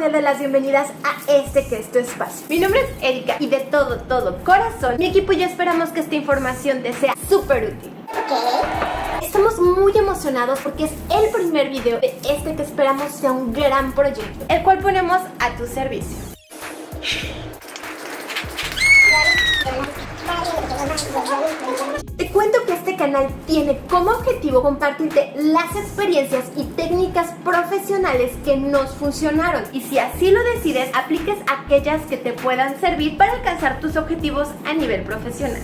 ponerle las bienvenidas a este que es tu espacio. Mi nombre es Erika y de todo corazón, mi equipo y yo esperamos que esta información te sea súper útil. Estamos muy emocionados porque es el primer video de este que esperamos sea un gran proyecto, el cual ponemos a tu servicio. Te cuento que este canal tiene como objetivo compartirte las experiencias y técnicas profesionales que nos funcionaron y si así lo decides, apliques aquellas que te puedan servir para alcanzar tus objetivos a nivel profesional.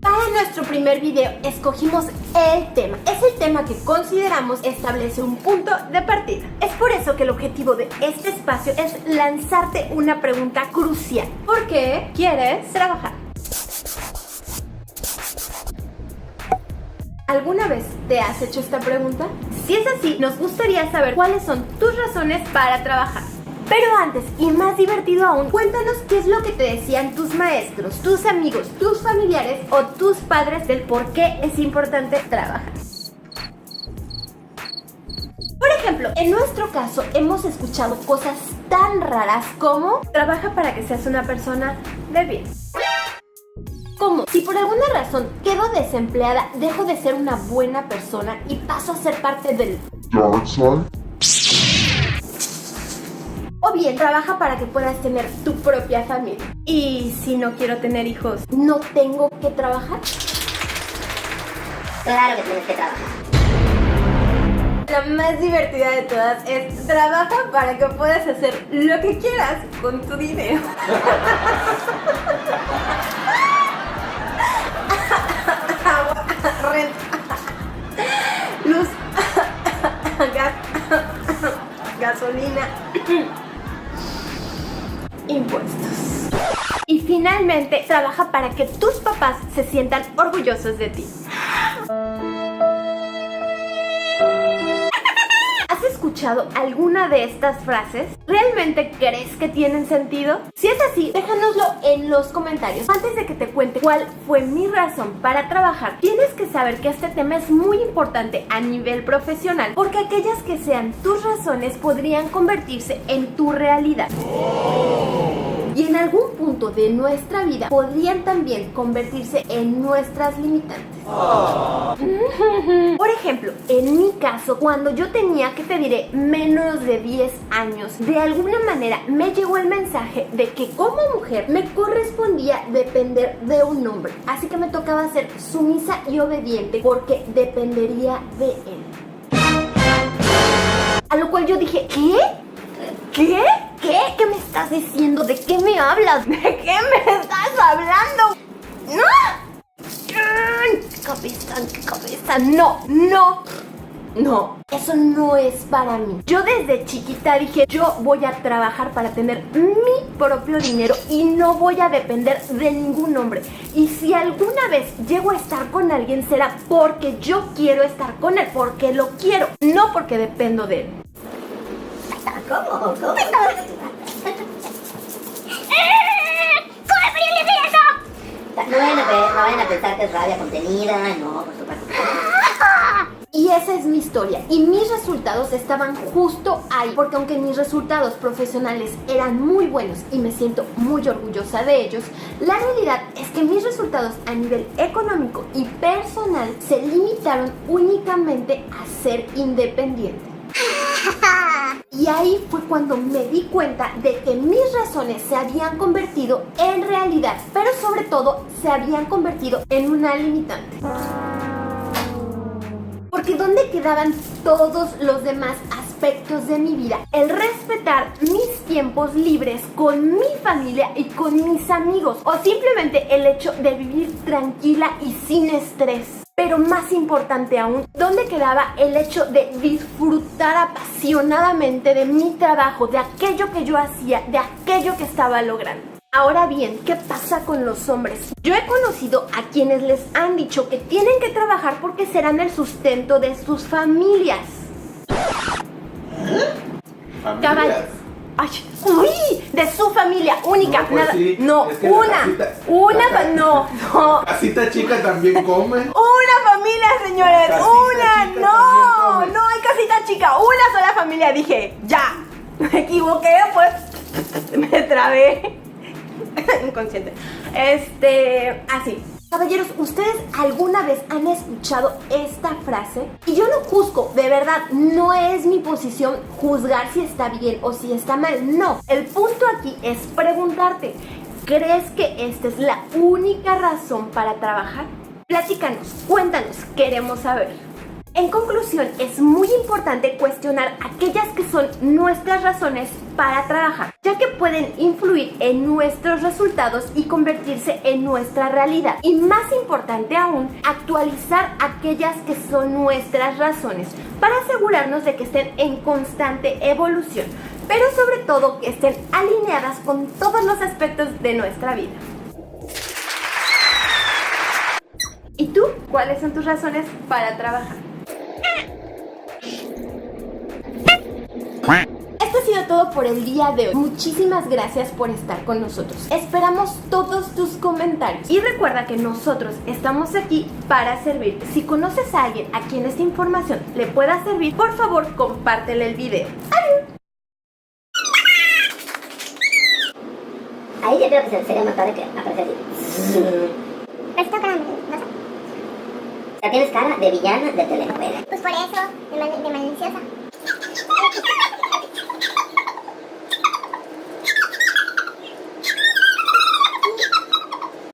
Para nuestro primer video escogimos el tema. Es el tema que consideramos establece un punto de partida. Es por eso que el objetivo de este espacio es lanzarte una pregunta crucial. ¿Por qué quieres trabajar? ¿Alguna vez te has hecho esta pregunta? Si es así, nos gustaría saber cuáles son tus razones para trabajar. Pero antes, y más divertido aún, cuéntanos qué es lo que te decían tus maestros, tus amigos, tus familiares o tus padres del por qué es importante trabajar. Por ejemplo, en nuestro caso hemos escuchado cosas tan raras como trabaja para que seas una persona de bien. Como si por alguna razón quedo desempleada, dejo de ser una buena persona y paso a ser parte del dark side. O bien, trabaja para que puedas tener tu propia familia. Y si no quiero tener hijos, ¿no tengo que trabajar? Claro que tienes que trabajar. La más divertida de todas es trabaja para que puedas hacer lo que quieras con tu dinero. Renta, luz, gas, gasolina, impuestos. Y finalmente, trabaja para que tus papás se sientan orgullosos de ti. ¿Has escuchado alguna de estas frases? ¿Realmente crees que tienen sentido? Si es así, déjanoslo en los comentarios. Antes de que te cuente cuál fue mi razón para trabajar, tienes que saber que este tema es muy importante a nivel profesional, porque aquellas que sean tus razones podrían convertirse en tu realidad. Y en algún punto de nuestra vida podrían también convertirse en nuestras limitantes. Por ejemplo, en mi caso, cuando yo tenía, que te diré, menos de 10 años, de alguna manera me llegó el mensaje de que como mujer me correspondía depender de un hombre. Así que me tocaba ser sumisa y obediente porque dependería de él. A lo cual yo dije, ¿qué? ¿Qué? ¿Qué? ¿Qué me estás diciendo? ¿De qué me hablas? ¿De qué me estás hablando? ¡No! Cabeza, no, eso no es para mí. Yo desde chiquita dije, yo voy a trabajar para tener mi propio dinero y no voy a depender de ningún hombre. Y si alguna vez llego a estar con alguien será porque yo quiero estar con él, porque lo quiero, no porque dependo de él. ¿Cómo? No vayan a pensar que es rabia contenida, no, por supuesto. Y esa es mi historia. Y mis resultados estaban justo ahí. Porque aunque mis resultados profesionales eran muy buenos y me siento muy orgullosa de ellos, la realidad es que mis resultados a nivel económico y personal se limitaron únicamente a ser independiente. Y ahí fue cuando me di cuenta de que mis razones se habían convertido en realidad, pero sobre todo se habían convertido en una limitante. Porque ¿dónde quedaban todos los demás aspectos de mi vida? El respetar mis tiempos libres con mi familia y con mis amigos, o simplemente el hecho de vivir tranquila y sin estrés. Pero más importante aún, ¿dónde quedaba el hecho de disfrutar apasionadamente de mi trabajo, de aquello que yo hacía, de aquello que estaba logrando? Ahora bien, ¿qué pasa con los hombres? Yo he conocido a quienes les han dicho que tienen que trabajar porque serán el sustento de sus familias. ¿Familias? Ay, uy, de su familia única, No, pues nada, sí, no, es que no. Casita chica también come. Una familia, señores, Casita una, chica no, también come. no hay casita chica, una sola familia, dije, ya, Me equivoqué, pues me trabé. Inconsciente. Así. Caballeros, ¿ustedes alguna vez han escuchado esta frase? Y yo no juzgo, de verdad, no es mi posición juzgar si está bien o si está mal. No, el punto aquí es preguntarte, ¿crees que esta es la única razón para trabajar? Platícanos, cuéntanos, queremos saber. En conclusión, es muy importante cuestionar aquellas que son nuestras razones para trabajar, ya que pueden influir en nuestros resultados y convertirse en nuestra realidad. Y más importante aún, actualizar aquellas que son nuestras razones para asegurarnos de que estén en constante evolución, pero sobre todo que estén alineadas con todos los aspectos de nuestra vida. ¿Y tú? ¿Cuáles son tus razones para trabajar? Esto ha sido todo por el día de hoy. Muchísimas gracias por estar con nosotros. Esperamos todos tus comentarios. Y recuerda que nosotros estamos aquí para servirte. Si conoces a alguien a quien esta información le pueda servir, por favor, compártele el video. ¡Adiós! Ahí yo creo que sería más padre que aparece así. Pero cara, no sé. O sea, tienes cara de villana de telenovela. Pues por eso, de maliciosa.